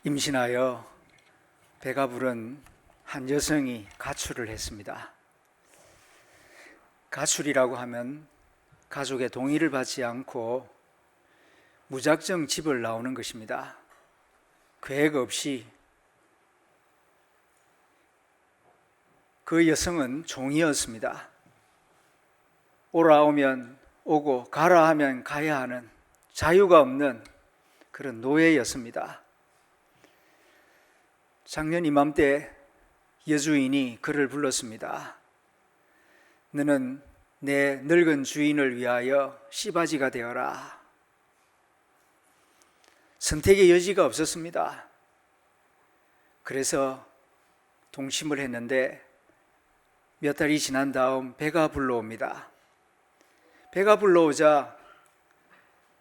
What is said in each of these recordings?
임신하여 배가 부른 한 여성이 가출을 했습니다. 가출이라고 하면 가족의 동의를 받지 않고 무작정 집을 나오는 것입니다. 계획 없이. 그 여성은 종이었습니다. 오라 오면 오고 가라 하면 가야 하는 자유가 없는 그런 노예였습니다. 작년 이맘때 여주인이 그를 불렀습니다. 너는 내 늙은 주인을 위하여 씨바지가 되어라. 선택의 여지가 없었습니다. 그래서 동침을 했는데 몇 달이 지난 다음 배가 불러옵니다. 배가 불러오자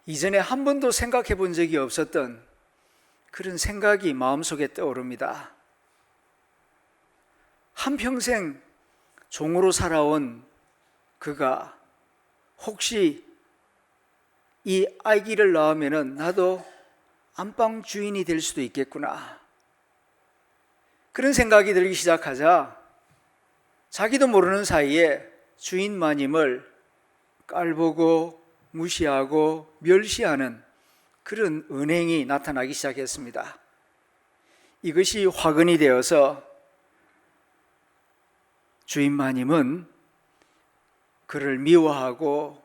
이전에 한 번도 생각해 본 적이 없었던 그런 생각이 마음속에 떠오릅니다. 한평생 종으로 살아온 그가 혹시 이 아기를 낳으면 나도 안방 주인이 될 수도 있겠구나. 그런 생각이 들기 시작하자 자기도 모르는 사이에 주인 마님을 깔보고 무시하고 멸시하는 그런 은행이 나타나기 시작했습니다. 이것이 화근이 되어서 주인 마님은 그를 미워하고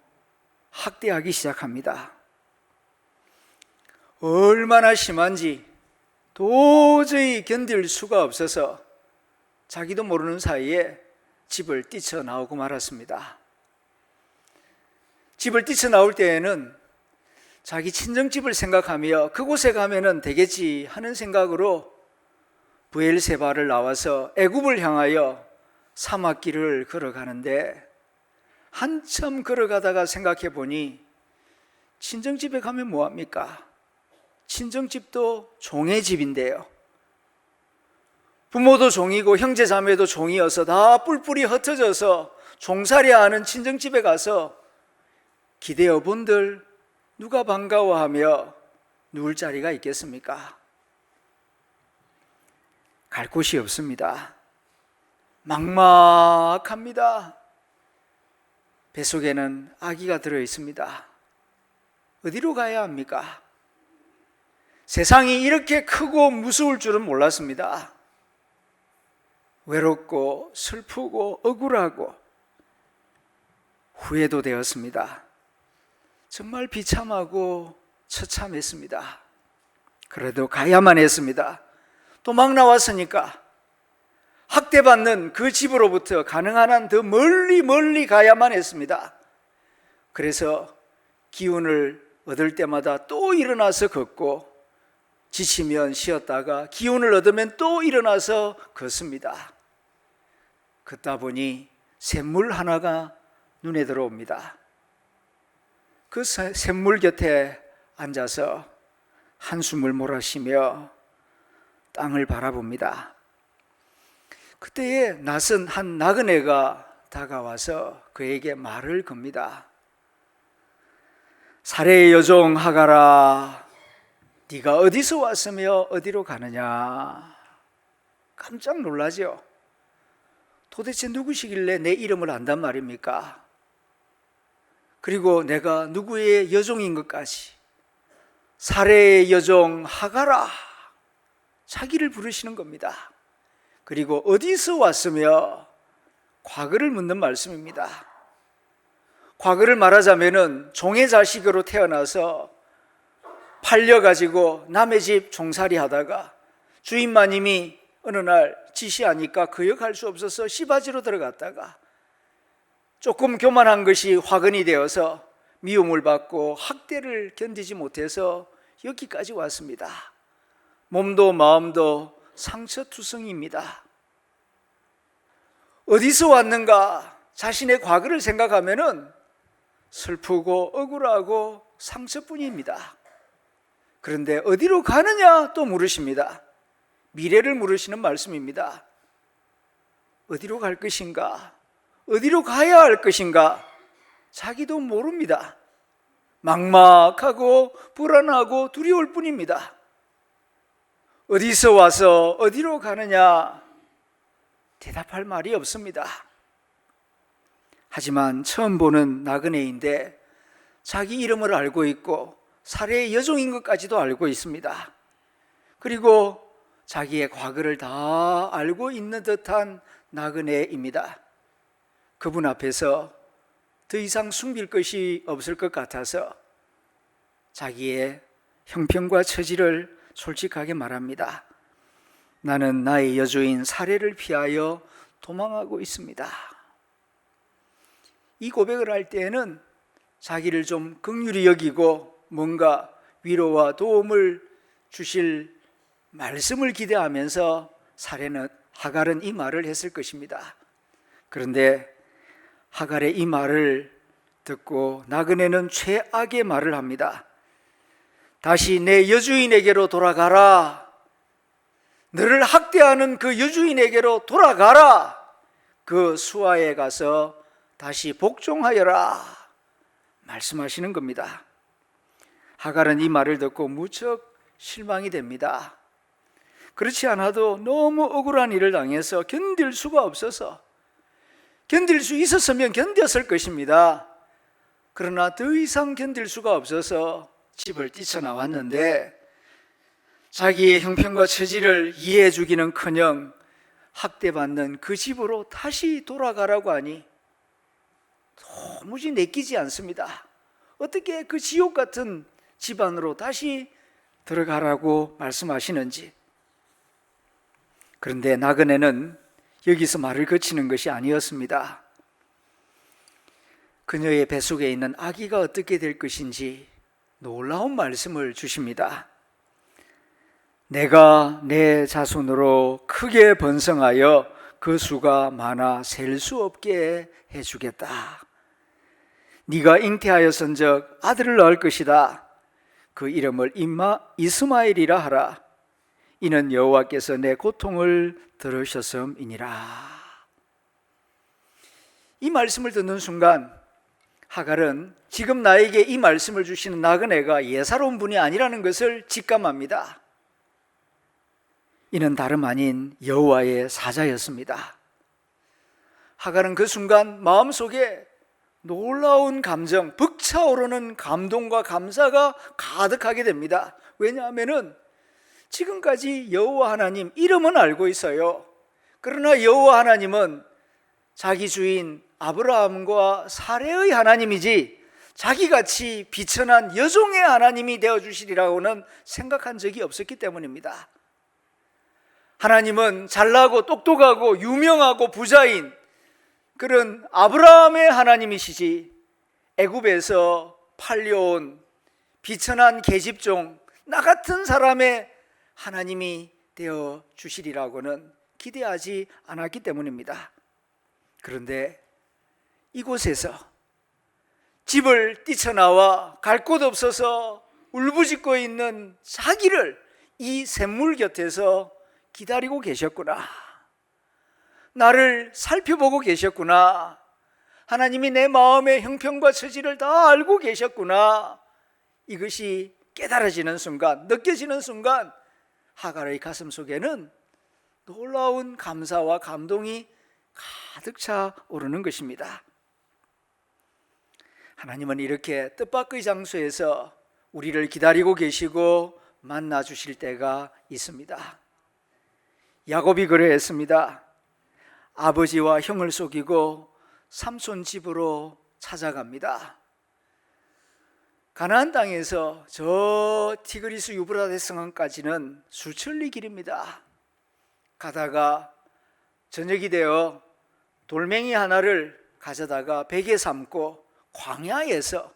학대하기 시작합니다. 얼마나 심한지 도저히 견딜 수가 없어서 자기도 모르는 사이에 집을 뛰쳐나오고 말았습니다. 집을 뛰쳐나올 때에는 자기 친정집을 생각하며 그곳에 가면은 되겠지 하는 생각으로 브엘세바를 나와서 애굽을 향하여 사막길을 걸어가는데 한참 걸어가다가 생각해 보니 친정집에 가면 뭐합니까? 친정집도 종의 집인데요. 부모도 종이고 형제 자매도 종이어서 다 뿔뿔이 흩어져서 종살이하는 친정집에 가서 기대어 본들 누가 반가워하며 누울 자리가 있겠습니까? 갈 곳이 없습니다. 막막합니다. 뱃속에는 아기가 들어 있습니다. 어디로 가야 합니까? 세상이 이렇게 크고 무서울 줄은 몰랐습니다. 외롭고 슬프고 억울하고 후회도 되었습니다. 정말 비참하고 처참했습니다. 그래도 가야만 했습니다. 또 막 나왔으니까 학대받는 그 집으로부터 가능한 한 더 멀리 가야만 했습니다. 그래서 기운을 얻을 때마다 또 일어나서 걷고 지치면 쉬었다가 기운을 얻으면 또 일어나서 걷습니다. 걷다 보니 샘물 하나가 눈에 들어옵니다. 그 샘물 곁에 앉아서 한숨을 몰아쉬며 땅을 바라봅니다. 그때에 낯선 한 나그네가 다가와서 그에게 말을 겁니다. 사례의 여종 하가라, 네가 어디서 왔으며 어디로 가느냐? 깜짝 놀라죠. 도대체 누구시길래 내 이름을 안단 말입니까? 그리고 내가 누구의 여종인 것까지. 사례의 여종 하가라, 자기를 부르시는 겁니다. 그리고 어디서 왔으며 과거를 묻는 말씀입니다. 과거를 말하자면은 종의 자식으로 태어나서 팔려가지고 남의 집 종살이 하다가 주인 마님이 어느 날 지시하니까 거역할 수 없어서 씨바지로 들어갔다가 조금 교만한 것이 화근이 되어서 미움을 받고 학대를 견디지 못해서 여기까지 왔습니다. 몸도 마음도 상처투성입니다. 어디서 왔는가 자신의 과거를 생각하면은 슬프고 억울하고 상처뿐입니다. 그런데 어디로 가느냐 또 물으십니다. 미래를 물으시는 말씀입니다. 어디로 갈 것인가? 어디로 가야 할 것인가? 자기도 모릅니다. 막막하고 불안하고 두려울 뿐입니다. 어디서 와서 어디로 가느냐 대답할 말이 없습니다. 하지만 처음 보는 나그네인데 자기 이름을 알고 있고 사례의 여종인 것까지도 알고 있습니다. 그리고 자기의 과거를 다 알고 있는 듯한 나그네입니다. 그분 앞에서 더 이상 숨길 것이 없을 것 같아서 자기의 형편과 처지를 솔직하게 말합니다. 나는 나의 여주인 사례를 피하여 도망하고 있습니다. 이 고백을 할 때에는 자기를 좀 긍휼히 여기고 뭔가 위로와 도움을 주실 말씀을 기대하면서 하갈은 이 말을 했을 것입니다. 그런데 하갈의 이 말을 듣고 나그네는 최악의 말을 합니다. 다시 내 여주인에게로 돌아가라. 너를 학대하는 그 여주인에게로 돌아가라. 그 수하에 가서 다시 복종하여라. 말씀하시는 겁니다. 하갈은 이 말을 듣고 무척 실망이 됩니다. 그렇지 않아도 너무 억울한 일을 당해서 견딜 수가 없어서, 견딜 수 있었으면 견뎠을 것입니다. 그러나 더 이상 견딜 수가 없어서 집을 뛰쳐나왔는데 자기의 형편과 처지를 이해해 주기는커녕 학대받는 그 집으로 다시 돌아가라고 하니 도무지 내키지 않습니다. 어떻게 그 지옥 같은 집안으로 다시 들어가라고 말씀하시는지. 그런데 나그네는 여기서 말을 거치는 것이 아니었습니다. 그녀의 뱃속에 있는 아기가 어떻게 될 것인지 놀라운 말씀을 주십니다. 내가 내 자손으로 크게 번성하여 그 수가 많아 셀 수 없게 해주겠다. 네가 잉태하였은즉 아들을 낳을 것이다. 그 이름을 이스마엘이라 하라. 이는 여호와께서 내 고통을 들으셨음이니라. 이 말씀을 듣는 순간 하갈은 지금 나에게 이 말씀을 주시는 나그네가 예사로운 분이 아니라는 것을 직감합니다. 이는 다름 아닌 여호와의 사자였습니다. 하갈은 그 순간 마음속에 놀라운 감정, 벅차오르는 감동과 감사가 가득하게 됩니다. 왜냐하면 지금까지 여호와 하나님 이름은 알고 있어요. 그러나 여호와 하나님은 자기 주인 아브라함과 사레의 하나님이지 자기같이 비천한 여종의 하나님이 되어주시리라고는 생각한 적이 없었기 때문입니다. 하나님은 잘나고 똑똑하고 유명하고 부자인 그런 아브라함의 하나님이시지 애굽에서 팔려온 비천한 계집종 나 같은 사람의 하나님이 되어 주시리라고는 기대하지 않았기 때문입니다. 그런데 이곳에서 집을 뛰쳐나와 갈 곳 없어서 울부짖고 있는 자기를 이 샘물 곁에서 기다리고 계셨구나. 나를 살펴보고 계셨구나. 하나님이 내 마음의 형편과 처지를 다 알고 계셨구나. 이것이 깨달아지는 순간, 느껴지는 순간 하갈의 가슴 속에는 놀라운 감사와 감동이 가득 차 오르는 것입니다. 하나님은 이렇게 뜻밖의 장소에서 우리를 기다리고 계시고 만나 주실 때가 있습니다. 야곱이 그러했습니다. 아버지와 형을 속이고 삼손 집으로 찾아갑니다. 가나안 땅에서 저 티그리스 유브라데스 강까지는 수천리 길입니다. 가다가 저녁이 되어 돌멩이 하나를 가져다가 베개 삼고 광야에서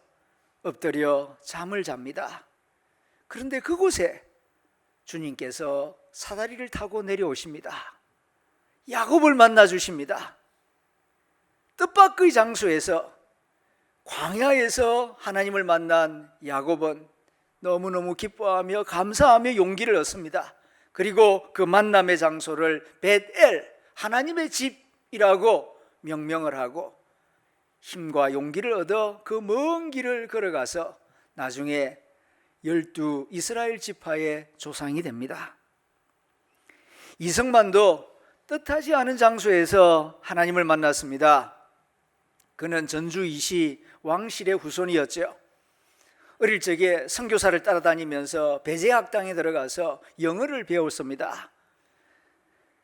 엎드려 잠을 잡니다. 그런데 그곳에 주님께서 사다리를 타고 내려오십니다. 야곱을 만나 주십니다. 뜻밖의 장소에서 광야에서 하나님을 만난 야곱은 너무너무 기뻐하며 감사하며 용기를 얻습니다. 그리고 그 만남의 장소를 벳엘, 하나님의 집이라고 명명을 하고 힘과 용기를 얻어 그 먼 길을 걸어가서 나중에 12 이스라엘 지파의 조상이 됩니다. 이승만도 뜻하지 않은 장소에서 하나님을 만났습니다. 그는 전주 이시 왕실의 후손이었죠. 어릴 적에 선교사를 따라다니면서 배제학당에 들어가서 영어를 배웠습니다.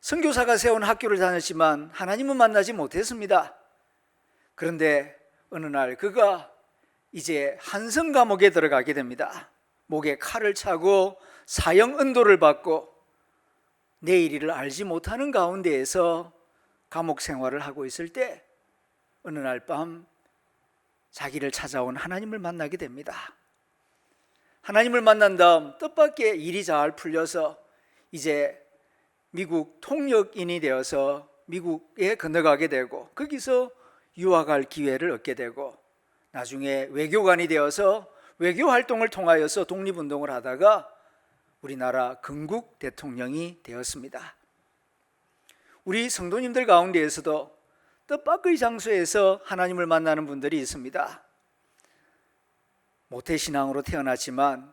선교사가 세운 학교를 다녔지만 하나님은 만나지 못했습니다. 그런데 어느 날 그가 이제 한성 감옥에 들어가게 됩니다. 목에 칼을 차고 사형 은도를 받고 내일 일을 알지 못하는 가운데에서 감옥 생활을 하고 있을 때 어느 날 밤 자기를 찾아온 하나님을 만나게 됩니다. 하나님을 만난 다음 뜻밖의 일이 잘 풀려서 이제 미국 통역인이 되어서 미국에 건너가게 되고 거기서 유학할 기회를 얻게 되고 나중에 외교관이 되어서 외교 활동을 통하여서 독립운동을 하다가 우리나라 건국 대통령이 되었습니다. 우리 성도님들 가운데에서도 뜻밖의 장소에서 하나님을 만나는 분들이 있습니다. 모태신앙으로 태어났지만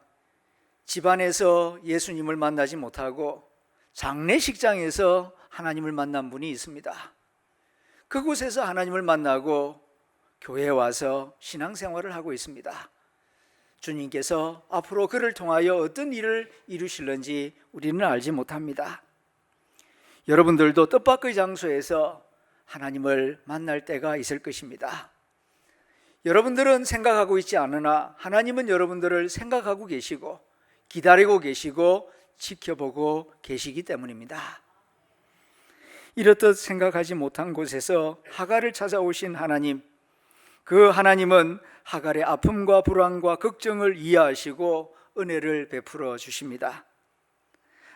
집안에서 예수님을 만나지 못하고 장례식장에서 하나님을 만난 분이 있습니다. 그곳에서 하나님을 만나고 교회에 와서 신앙생활을 하고 있습니다. 주님께서 앞으로 그를 통하여 어떤 일을 이루실는지 우리는 알지 못합니다. 여러분들도 뜻밖의 장소에서 하나님을 만날 때가 있을 것입니다. 여러분들은 생각하고 있지 않으나 하나님은 여러분들을 생각하고 계시고 기다리고 계시고 지켜보고 계시기 때문입니다. 이렇듯 생각하지 못한 곳에서 하갈을 찾아오신 하나님, 그 하나님은 하갈의 아픔과 불안과 걱정을 이해하시고 은혜를 베풀어 주십니다.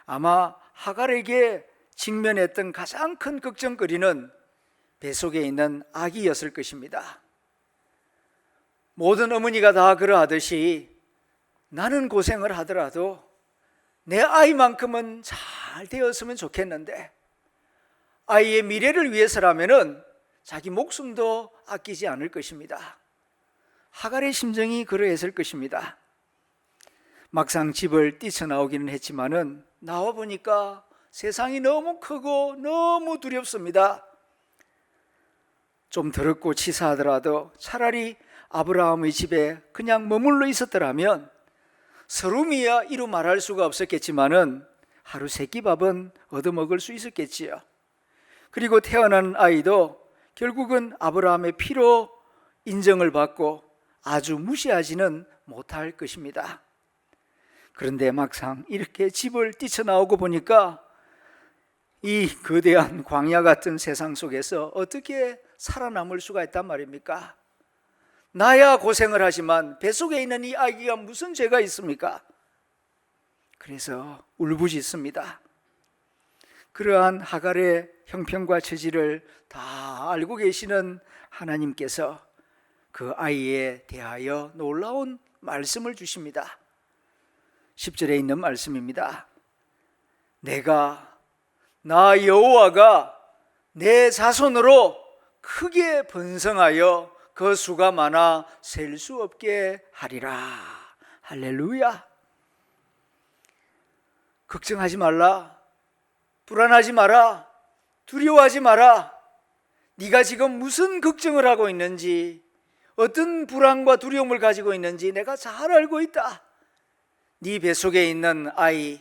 아마 하갈에게 직면했던 가장 큰 걱정거리는 뱃속에 있는 아기였을 것입니다. 모든 어머니가 다 그러하듯이 나는 고생을 하더라도 내 아이만큼은 잘 되었으면 좋겠는데 아이의 미래를 위해서라면은 자기 목숨도 아끼지 않을 것입니다. 하갈의 심정이 그러했을 것입니다. 막상 집을 뛰쳐나오기는 했지만은 나와 보니까 세상이 너무 크고 너무 두렵습니다. 좀 더럽고 치사하더라도 차라리 아브라함의 집에 그냥 머물러 있었더라면 서름이야 이루 말할 수가 없었겠지만은 하루 세 끼 밥은 얻어먹을 수 있었겠지요. 그리고 태어난 아이도 결국은 아브라함의 피로 인정을 받고 아주 무시하지는 못할 것입니다. 그런데 막상 이렇게 집을 뛰쳐나오고 보니까 이 거대한 광야 같은 세상 속에서 어떻게 살아남을 수가 있단 말입니까? 나야 고생을 하지만 뱃속에 있는 이 아기가 무슨 죄가 있습니까? 그래서 울부짖습니다. 그러한 하갈의 형편과 처지를 다 알고 계시는 하나님께서 그 아이에 대하여 놀라운 말씀을 주십니다. 10절에 있는 말씀입니다. 나 여호와가 내 자손으로 크게 번성하여 그 수가 많아 셀 수 없게 하리라. 할렐루야. 걱정하지 말라. 불안하지 마라. 두려워하지 마라. 네가 지금 무슨 걱정을 하고 있는지, 어떤 불안과 두려움을 가지고 있는지 내가 잘 알고 있다. 네 뱃속에 있는 아이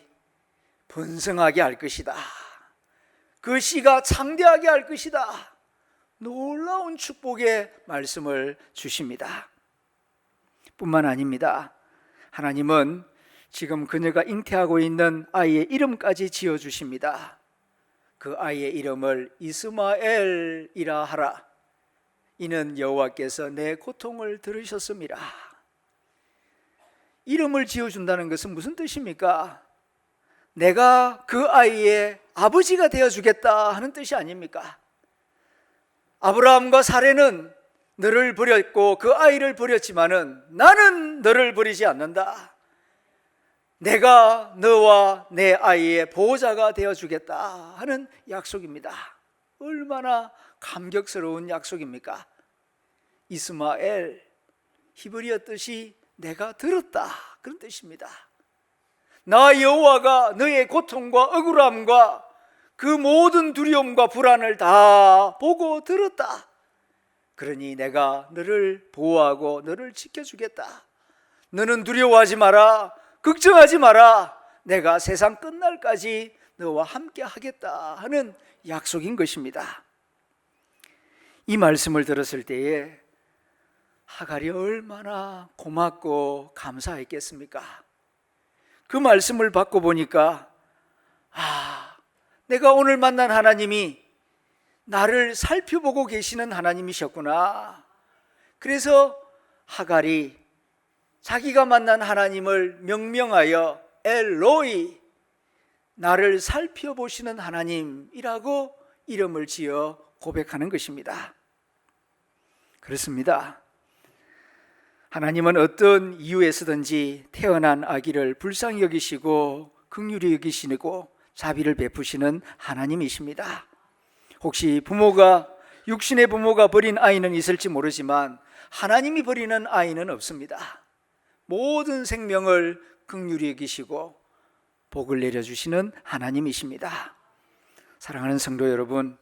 번성하게 할 것이다. 그 씨가 창대하게 할 것이다. 놀라운 축복의 말씀을 주십니다. 뿐만 아닙니다. 하나님은 지금 그녀가 잉태하고 있는 아이의 이름까지 지어주십니다. 그 아이의 이름을 이스마엘이라 하라. 이는 여호와께서 내 고통을 들으셨습니다. 이름을 지어준다는 것은 무슨 뜻입니까? 내가 그 아이의 아버지가 되어주겠다 하는 뜻이 아닙니까? 아브라함과 사레는 너를 버렸고 그 아이를 버렸지만은 나는 너를 버리지 않는다. 내가 너와 내 아이의 보호자가 되어주겠다 하는 약속입니다. 얼마나 감격스러운 약속입니까? 이스마엘, 히브리어 뜻이 내가 들었다 그런 뜻입니다. 나 여호와가 너의 고통과 억울함과 그 모든 두려움과 불안을 다 보고 들었다. 그러니 내가 너를 보호하고 너를 지켜주겠다. 너는 두려워하지 마라. 걱정하지 마라. 내가 세상 끝날까지 너와 함께 하겠다 하는 약속인 것입니다. 이 말씀을 들었을 때에 하갈이 얼마나 고맙고 감사했겠습니까? 그 말씀을 받고 보니까 내가 오늘 만난 하나님이 나를 살펴보고 계시는 하나님이셨구나. 그래서 하갈이 자기가 만난 하나님을 명명하여 엘로이, 나를 살펴보시는 하나님이라고 이름을 지어 고백하는 것입니다. 그렇습니다. 하나님은 어떤 이유에서든지 태어난 아기를 불쌍히 여기시고 긍휼히 여기시고 자비를 베푸시는 하나님이십니다. 혹시 육신의 부모가 버린 아이는 있을지 모르지만 하나님이 버리는 아이는 없습니다. 모든 생명을 긍휼히 여기시고 복을 내려주시는 하나님이십니다. 사랑하는 성도 여러분,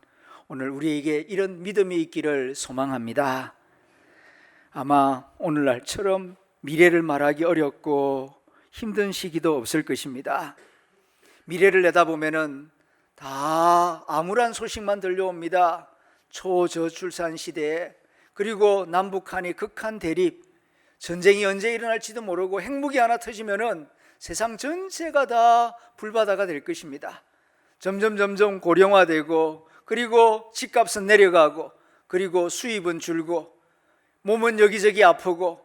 오늘 우리에게 이런 믿음이 있기를 소망합니다. 아마 오늘날처럼 미래를 말하기 어렵고 힘든 시기도 없을 것입니다. 미래를 내다보면은 다 암울한 소식만 들려옵니다. 초저출산 시대에, 그리고 남북한의 극한 대립, 전쟁이 언제 일어날지도 모르고 핵무기 하나 터지면은 세상 전체가 다 불바다가 될 것입니다. 점점 고령화되고, 그리고 집값은 내려가고, 그리고 수입은 줄고, 몸은 여기저기 아프고,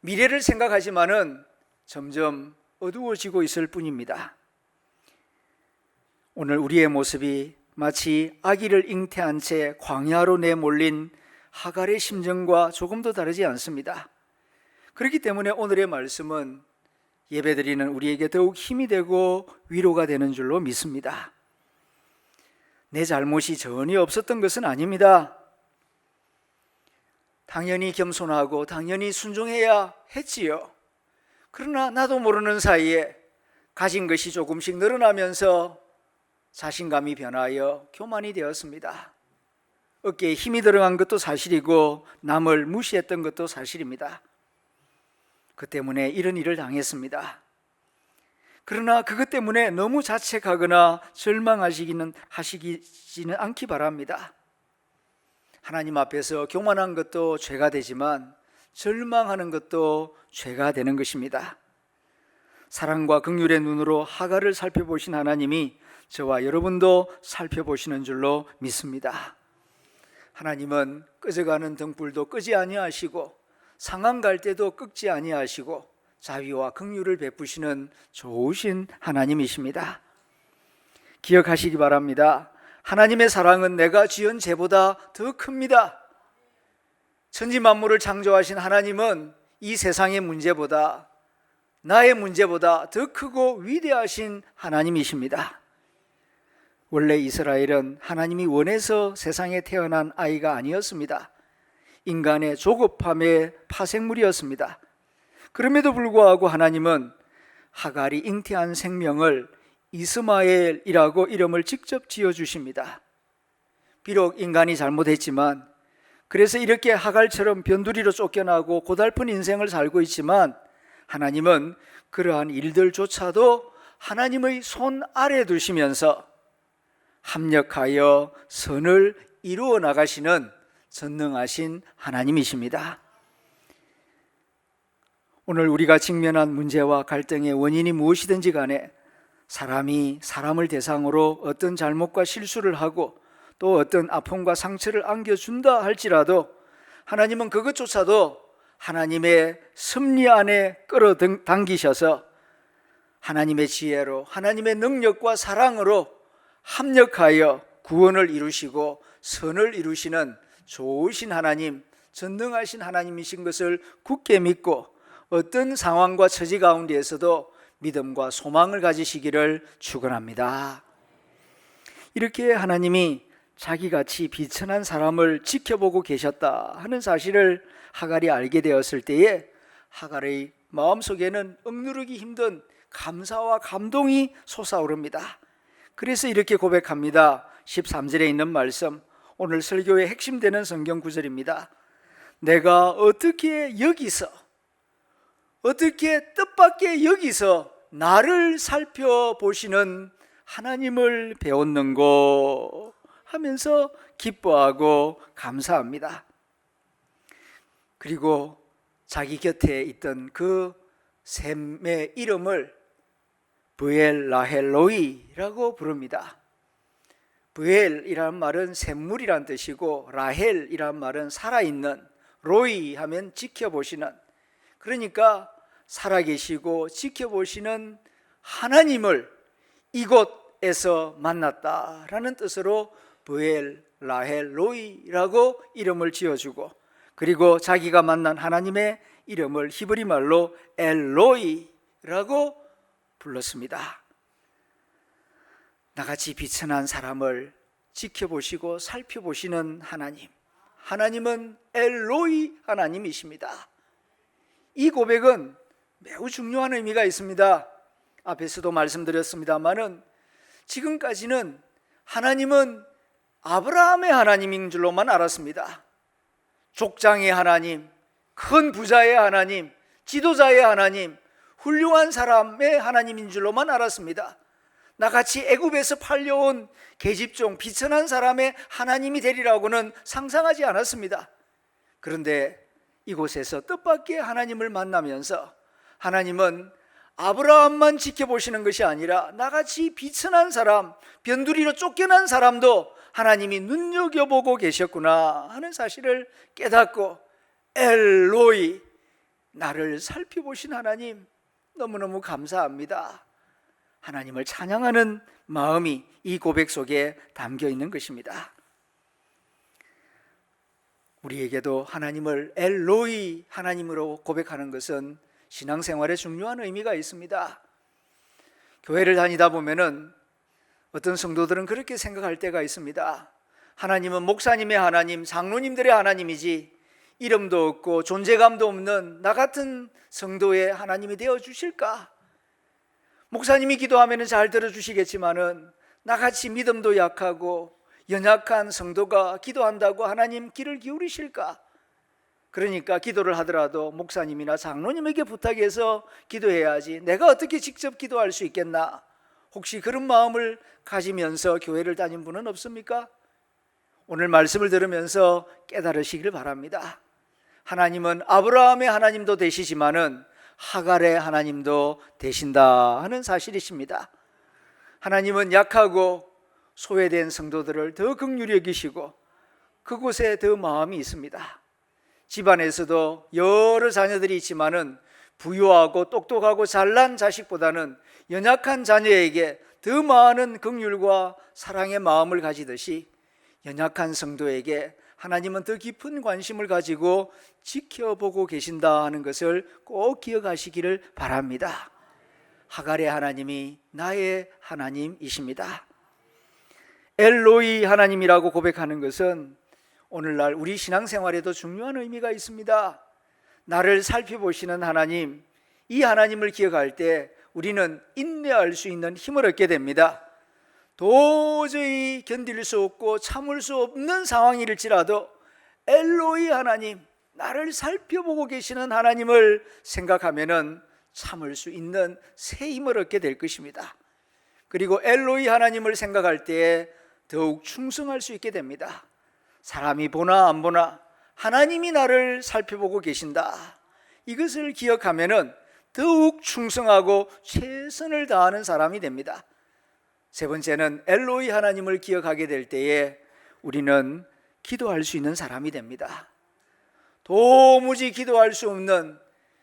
미래를 생각하지만은 점점 어두워지고 있을 뿐입니다. 오늘 우리의 모습이 마치 아기를 잉태한 채 광야로 내몰린 하갈의 심정과 조금도 다르지 않습니다. 그렇기 때문에 오늘의 말씀은 예배드리는 우리에게 더욱 힘이 되고 위로가 되는 줄로 믿습니다. 내 잘못이 전혀 없었던 것은 아닙니다. 당연히 겸손하고 당연히 순종해야 했지요. 그러나 나도 모르는 사이에 가진 것이 조금씩 늘어나면서 자신감이 변하여 교만이 되었습니다. 어깨에 힘이 들어간 것도 사실이고 남을 무시했던 것도 사실입니다. 그 때문에 이런 일을 당했습니다. 그러나 그것 때문에 너무 자책하거나 절망하시지는 않기 바랍니다. 하나님 앞에서 교만한 것도 죄가 되지만 절망하는 것도 죄가 되는 것입니다. 사랑과 긍휼의 눈으로 하갈을 살펴보신 하나님이 저와 여러분도 살펴보시는 줄로 믿습니다. 하나님은 꺼져가는 등불도 끄지 아니하시고 상한 갈 때도 끄지 아니하시고 자비와 긍휼을 베푸시는 좋으신 하나님이십니다. 기억하시기 바랍니다. 하나님의 사랑은 내가 지은 죄보다 더 큽니다. 천지 만물을 창조하신 하나님은 이 세상의 문제보다, 나의 문제보다 더 크고 위대하신 하나님이십니다. 원래 이스라엘은 하나님이 원해서 세상에 태어난 아이가 아니었습니다. 인간의 조급함의 파생물이었습니다. 그럼에도 불구하고 하나님은 하갈이 잉태한 생명을 이스마엘이라고 이름을 직접 지어주십니다. 비록 인간이 잘못했지만, 그래서 이렇게 하갈처럼 변두리로 쫓겨나고 고달픈 인생을 살고 있지만, 하나님은 그러한 일들조차도 하나님의 손 아래 두시면서 합력하여 선을 이루어 나가시는 전능하신 하나님이십니다. 오늘 우리가 직면한 문제와 갈등의 원인이 무엇이든지 간에 사람이 사람을 대상으로 어떤 잘못과 실수를 하고 또 어떤 아픔과 상처를 안겨준다 할지라도 하나님은 그것조차도 하나님의 섭리 안에 끌어당기셔서 하나님의 지혜로, 하나님의 능력과 사랑으로 합력하여 구원을 이루시고 선을 이루시는 좋으신 하나님, 전능하신 하나님이신 것을 굳게 믿고 어떤 상황과 처지 가운데에서도 믿음과 소망을 가지시기를 축원합니다. 이렇게 하나님이 자기같이 비천한 사람을 지켜보고 계셨다 하는 사실을 하갈이 알게 되었을 때에 하갈의 마음속에는 억누르기 힘든 감사와 감동이 솟아오릅니다. 그래서 이렇게 고백합니다. 13절에 있는 말씀, 오늘 설교의 핵심 되는 성경 구절입니다. 내가 어떻게 뜻밖의 여기서 나를 살펴보시는 하나님을 배웠는고 하면서 기뻐하고 감사합니다. 그리고 자기 곁에 있던 그 샘의 이름을 브엘 라헬 로이라고 부릅니다. 브엘이라는 말은 샘물이란 뜻이고 라헬이라는 말은 살아있는, 로이 하면 지켜보시는, 그러니까 살아계시고 지켜보시는 하나님을 이곳에서 만났다라는 뜻으로 브엘 라헬 로이라고 이름을 지어주고, 그리고 자기가 만난 하나님의 이름을 히브리 말로 엘로이라고 불렀습니다. 나같이 비천한 사람을 지켜보시고 살펴보시는 하나님, 하나님은 엘로이 하나님이십니다. 이 고백은 매우 중요한 의미가 있습니다. 앞에서도 말씀드렸습니다마는 지금까지는 하나님은 아브라함의 하나님인 줄로만 알았습니다. 족장의 하나님, 큰 부자의 하나님, 지도자의 하나님, 훌륭한 사람의 하나님인 줄로만 알았습니다. 나같이 애굽에서 팔려온 계집종 비천한 사람의 하나님이 되리라고는 상상하지 않았습니다. 그런데 이곳에서 뜻밖의 하나님을 만나면서 하나님은 아브라함만 지켜보시는 것이 아니라 나같이 비천한 사람, 변두리로 쫓겨난 사람도 하나님이 눈여겨보고 계셨구나 하는 사실을 깨닫고, 엘로이, 나를 살펴보신 하나님 너무너무 감사합니다, 하나님을 찬양하는 마음이 이 고백 속에 담겨 있는 것입니다. 우리에게도 하나님을 엘로이 하나님으로 고백하는 것은 신앙생활에 중요한 의미가 있습니다. 교회를 다니다 보면은 어떤 성도들은 그렇게 생각할 때가 있습니다. 하나님은 목사님의 하나님, 장로님들의 하나님이지 이름도 없고 존재감도 없는 나 같은 성도의 하나님이 되어 주실까? 목사님이 기도하면 잘 들어주시겠지만은 나같이 믿음도 약하고 연약한 성도가 기도한다고 하나님 귀를 기울이실까? 그러니까 기도를 하더라도 목사님이나 장로님에게 부탁해서 기도해야지 내가 어떻게 직접 기도할 수 있겠나? 혹시 그런 마음을 가지면서 교회를 다닌 분은 없습니까? 오늘 말씀을 들으면서 깨달으시길 바랍니다. 하나님은 아브라함의 하나님도 되시지만은 하갈의 하나님도 되신다 하는 사실이십니다. 하나님은 약하고 소외된 성도들을 더 긍휼히 여기시고 그곳에 더 마음이 있습니다. 집안에서도 여러 자녀들이 있지만은 부유하고 똑똑하고 잘난 자식보다는 연약한 자녀에게 더 많은 긍휼과 사랑의 마음을 가지듯이 연약한 성도에게 하나님은 더 깊은 관심을 가지고 지켜보고 계신다 하는 것을 꼭 기억하시기를 바랍니다. 하갈의 하나님이 나의 하나님이십니다. 엘로이 하나님이라고 고백하는 것은 오늘날 우리 신앙생활에도 중요한 의미가 있습니다. 나를 살펴보시는 하나님, 이 하나님을 기억할 때 우리는 인내할 수 있는 힘을 얻게 됩니다. 도저히 견딜 수 없고 참을 수 없는 상황일지라도 엘로이 하나님, 나를 살펴보고 계시는 하나님을 생각하면은 참을 수 있는 새 힘을 얻게 될 것입니다. 그리고 엘로이 하나님을 생각할 때에 더욱 충성할 수 있게 됩니다. 사람이 보나 안 보나 하나님이 나를 살펴보고 계신다, 이것을 기억하면은 더욱 충성하고 최선을 다하는 사람이 됩니다. 세 번째는 엘로이 하나님을 기억하게 될 때에 우리는 기도할 수 있는 사람이 됩니다. 도무지 기도할 수 없는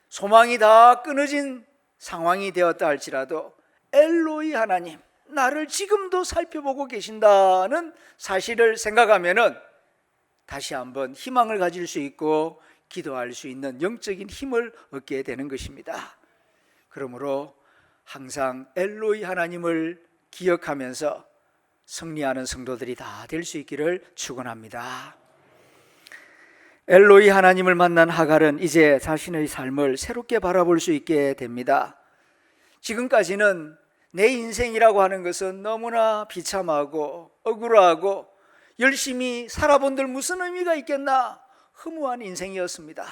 소망이 다 끊어진 상황이 되었다 할지라도 엘로이 하나님, 나를 지금도 살펴보고 계신다는 사실을 생각하면은 다시 한번 희망을 가질 수 있고 기도할 수 있는 영적인 힘을 얻게 되는 것입니다. 그러므로 항상 엘로이 하나님을 기억하면서 승리하는 성도들이 다 될 수 있기를 축원합니다. 엘로이 하나님을 만난 하갈은 이제 자신의 삶을 새롭게 바라볼 수 있게 됩니다. 지금까지는 내 인생이라고 하는 것은 너무나 비참하고 억울하고 열심히 살아본들 무슨 의미가 있겠나 허무한 인생이었습니다.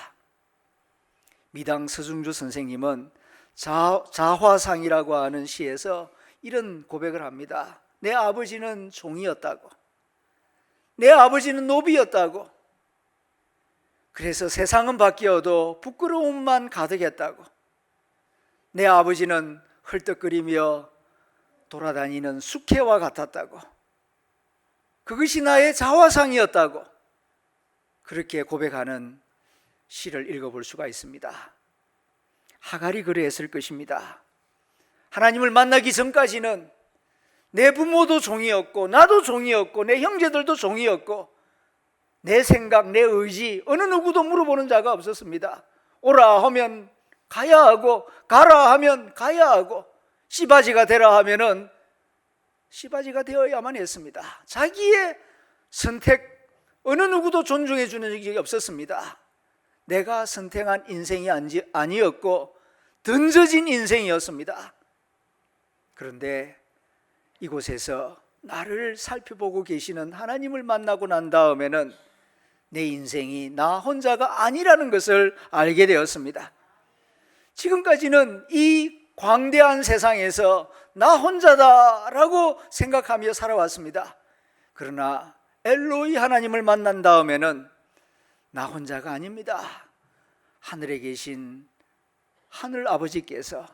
미당 서중주 선생님은 자화상이라고 하는 시에서 이런 고백을 합니다. 내 아버지는 종이었다고, 내 아버지는 노비였다고, 그래서 세상은 바뀌어도 부끄러움만 가득했다고, 내 아버지는 헐떡거리며 돌아다니는 숙회와 같았다고, 그것이 나의 자화상이었다고, 그렇게 고백하는 시를 읽어볼 수가 있습니다. 하갈이 그랬을 것입니다. 하나님을 만나기 전까지는 내 부모도 종이었고, 나도 종이었고, 내 형제들도 종이었고, 내 생각, 내 의지 어느 누구도 물어보는 자가 없었습니다. 오라 하면 가야 하고, 가라 하면 가야 하고, 씨바지가 되라 하면은 씨바지가 되어야만 했습니다. 자기의 선택 어느 누구도 존중해 주는 적이 없었습니다. 내가 선택한 인생이 아니었고 던져진 인생이었습니다. 그런데 이곳에서 나를 살펴보고 계시는 하나님을 만나고 난 다음에는 내 인생이 나 혼자가 아니라는 것을 알게 되었습니다. 지금까지는 이 광대한 세상에서 나 혼자다라고 생각하며 살아왔습니다. 그러나 엘로이 하나님을 만난 다음에는 나 혼자가 아닙니다. 하늘에 계신 하늘 아버지께서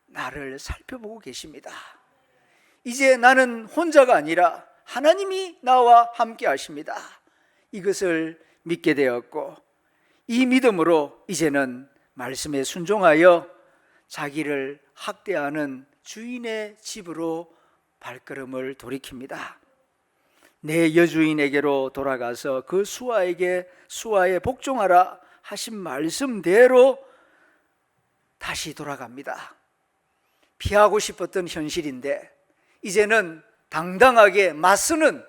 나를 살펴보고 계십니다. 이제 나는 혼자가 아니라 하나님이 나와 함께 하십니다. 이것을 믿게 되었고, 이 믿음으로 이제는 말씀에 순종하여 자기를 학대하는 주인의 집으로 발걸음을 돌이킵니다. 내 여주인에게로 돌아가서 그 수하에 복종하라 하신 말씀대로 다시 돌아갑니다. 피하고 싶었던 현실인데 이제는 당당하게 맞서는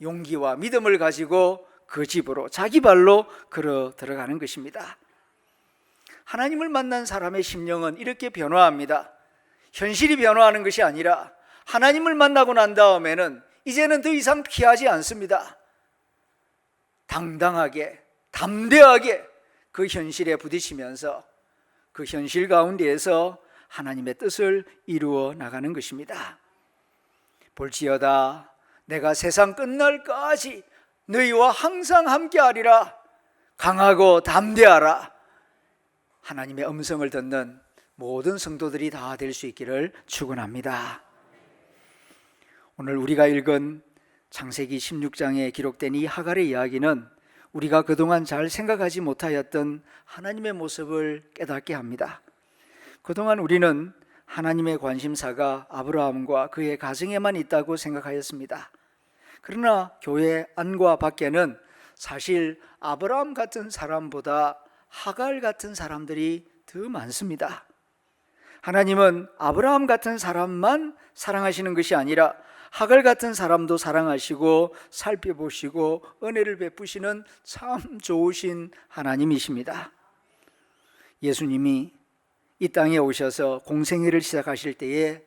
용기와 믿음을 가지고 그 집으로 자기 발로 걸어 들어가는 것입니다. 하나님을 만난 사람의 심령은 이렇게 변화합니다. 현실이 변화하는 것이 아니라 하나님을 만나고 난 다음에는 이제는 더 이상 피하지 않습니다. 당당하게, 담대하게 그 현실에 부딪히면서 그 현실 가운데에서 하나님의 뜻을 이루어 나가는 것입니다. 볼지어다 내가 세상 끝날까지 너희와 항상 함께하리라. 강하고 담대하라. 하나님의 음성을 듣는 모든 성도들이 다 될 수 있기를 축원합니다. 오늘 우리가 읽은 창세기 16장에 기록된 이 하갈의 이야기는 우리가 그동안 잘 생각하지 못하였던 하나님의 모습을 깨닫게 합니다. 그동안 우리는 하나님의 관심사가 아브라함과 그의 가정에만 있다고 생각하였습니다. 그러나 교회 안과 밖에는 사실 아브라함 같은 사람보다 하갈 같은 사람들이 더 많습니다. 하나님은 아브라함 같은 사람만 사랑하시는 것이 아니라 하갈 같은 사람도 사랑하시고 살펴보시고 은혜를 베푸시는 참 좋으신 하나님이십니다. 예수님이 이 땅에 오셔서 공생애를 시작하실 때에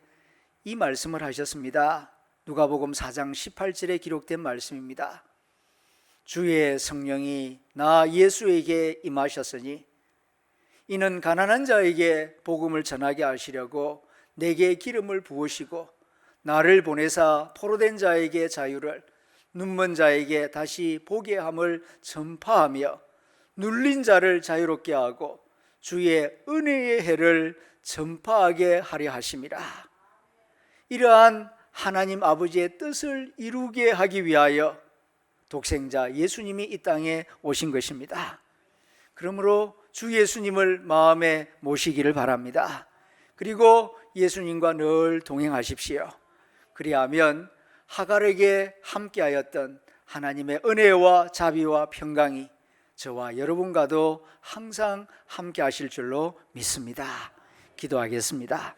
이 말씀을 하셨습니다. 누가복음 4장 18절에 기록된 말씀입니다. 주의 성령이 나 예수에게 임하셨으니 이는 가난한 자에게 복음을 전하게 하시려고 내게 기름을 부으시고 나를 보내사 포로된 자에게 자유를, 눈먼 자에게 다시 보게 함을 전파하며 눌린 자를 자유롭게 하고 주의 은혜의 해를 전파하게 하려 하심이라. 이러한 하나님 아버지의 뜻을 이루게 하기 위하여 독생자 예수님이 이 땅에 오신 것입니다. 그러므로 주 예수님을 마음에 모시기를 바랍니다. 그리고 예수님과 늘 동행하십시오. 그리하면 하갈에게 함께하였던 하나님의 은혜와 자비와 평강이 저와 여러분과도 항상 함께하실 줄로 믿습니다. 기도하겠습니다.